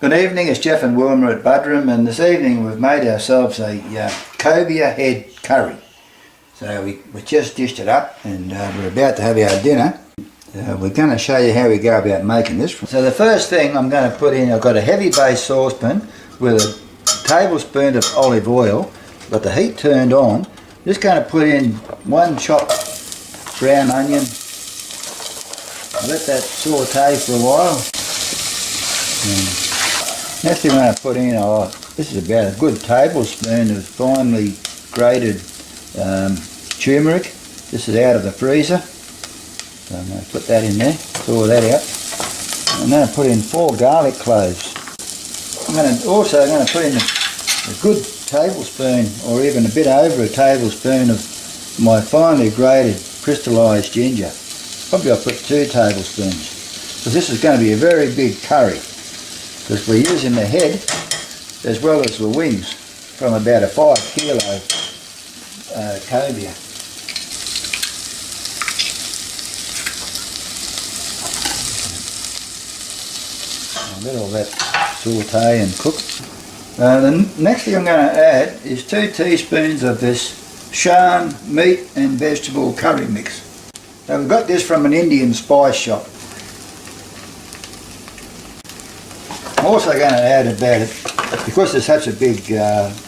Good evening, it's Jeff and Wilma at Budrum, and this evening we've made ourselves a Cobia Head Curry. So we just dished it up and we're about to have our dinner. We're going to show you how we go about making this. So the first thing I'm going to put in, I've got a heavy base saucepan with a tablespoon of olive oil. Got the heat turned on. Just going to put in one chopped brown onion. Let that saute for a while. Next thing I'm going to put in, this is about a good tablespoon of finely grated turmeric. This is out of the freezer. So I'm going to put that in there, thaw that out. I'm going to put in 4 garlic cloves. I'm also going to put in a good tablespoon, or even a bit over a tablespoon of my finely grated crystallised ginger. Probably I'll put 2 tablespoons, because this is going to be a very big curry. Because we're using the head as well as the wings from about a 5 kilo cobia. I'll let all that saute and cook. The next thing I'm going to add is 2 teaspoons of this Shan meat and vegetable curry mix. Now we've got this from an Indian spice shop. I'm also going to add because it's such a big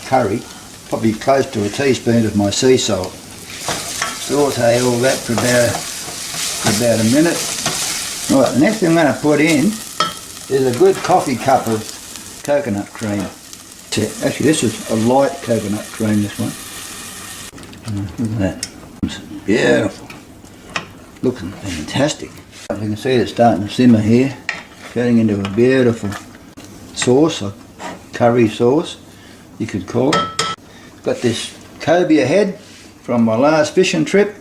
curry, probably close to a teaspoon of my sea salt. Saute all that for about a minute. Right, the next thing I'm going to put in is a good coffee cup of coconut cream. Actually, this is a light coconut cream, this one. Look at that. It's beautiful. Looking fantastic. You can see it's starting to simmer here, turning into a beautiful sauce, or curry sauce you could call it. Got this cobia head from my last fishing trip.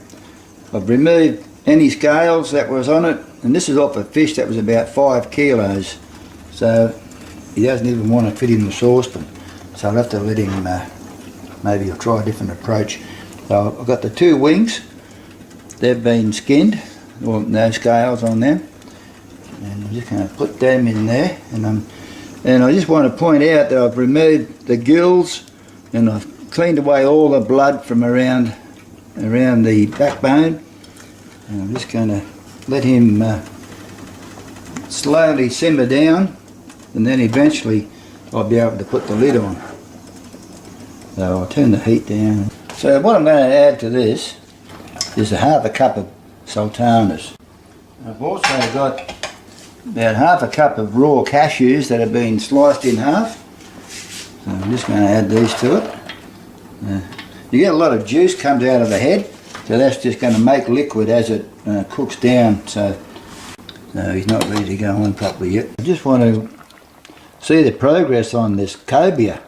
I've removed any scales that was on it, and this is off a fish that was about 5 kilos, so he doesn't even want to fit in the saucepan, so I'll have to let him, maybe I'll try a different approach. So I've got the 2 wings, they've been skinned, or no scales on them, and I'm just going to put them in there. And I just want to point out that I've removed the gills and I've cleaned away all the blood from around the backbone. And I'm just going to let him slowly simmer down, and then eventually I'll be able to put the lid on. So I'll turn the heat down. So what I'm going to add to this is a half a cup of sultanas. I've also got about half a cup of raw cashews that have been sliced in half. So I'm just going to add these to it. You get a lot of juice comes out of the head, so that's just going to make liquid as it cooks down. So he's not ready to go on properly yet. I just want to see the progress on this cobia.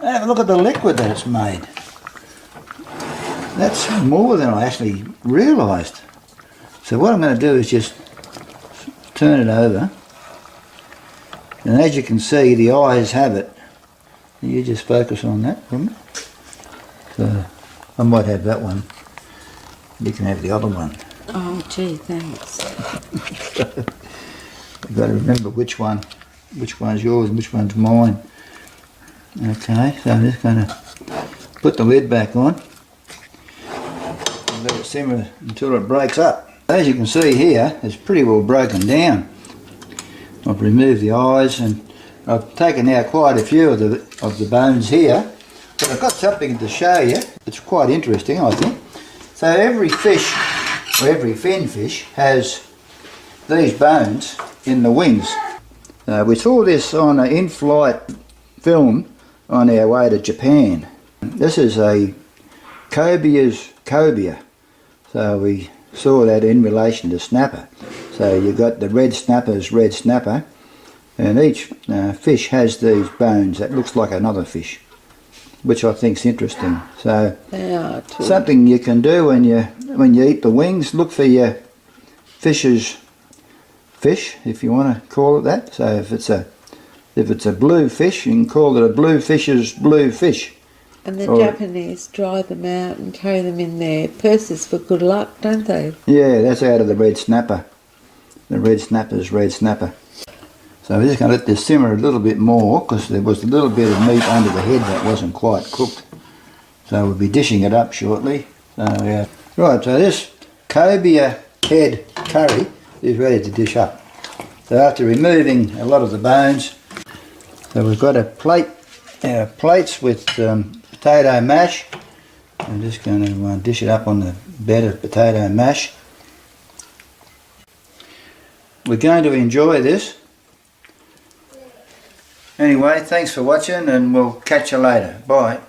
Have a look at the liquid that it's made. That's more than I actually realised. So what I'm going to do is just turn it over, and as you can see, the eyes have it. You just focus on that, wouldn't it? So I might have that one. You can have the other one. Oh gee, thanks. You've got to remember which one's yours and which one's mine. Okay, so I'm just going to put the lid back on and let it simmer until it breaks up. As you can see here, it's pretty well broken down. I've removed the eyes and I've taken out quite a few of the bones here, but I've got something to show you. It's quite interesting, I think. So every fish, or every fin fish, has these bones in the wings. We saw this on an in-flight film on our way to Japan. This is a Cobia's cobia. So we saw that in relation to snapper. So you've got the red snapper's red snapper, and each fish has these bones that looks like another fish, which I think's interesting. So They are too. Something you can do when you eat the wings, look for your fish's fish, if you want to call it that. So if it's a blue fish, you can call it a blue fish's blue fish. And the Japanese dry them out and carry them in their purses for good luck, don't they? Yeah, that's out of the red snapper. The red snapper's red snapper. So we're just going to let this simmer a little bit more because there was a little bit of meat under the head that wasn't quite cooked. So we'll be dishing it up shortly. So, right, so this Cobia Head Curry is ready to dish up. So after removing a lot of the bones, so we've got a plate, plates with potato mash. I'm just going to dish it up on the bed of potato mash. We're going to enjoy this. Anyway, thanks for watching and we'll catch you later. Bye.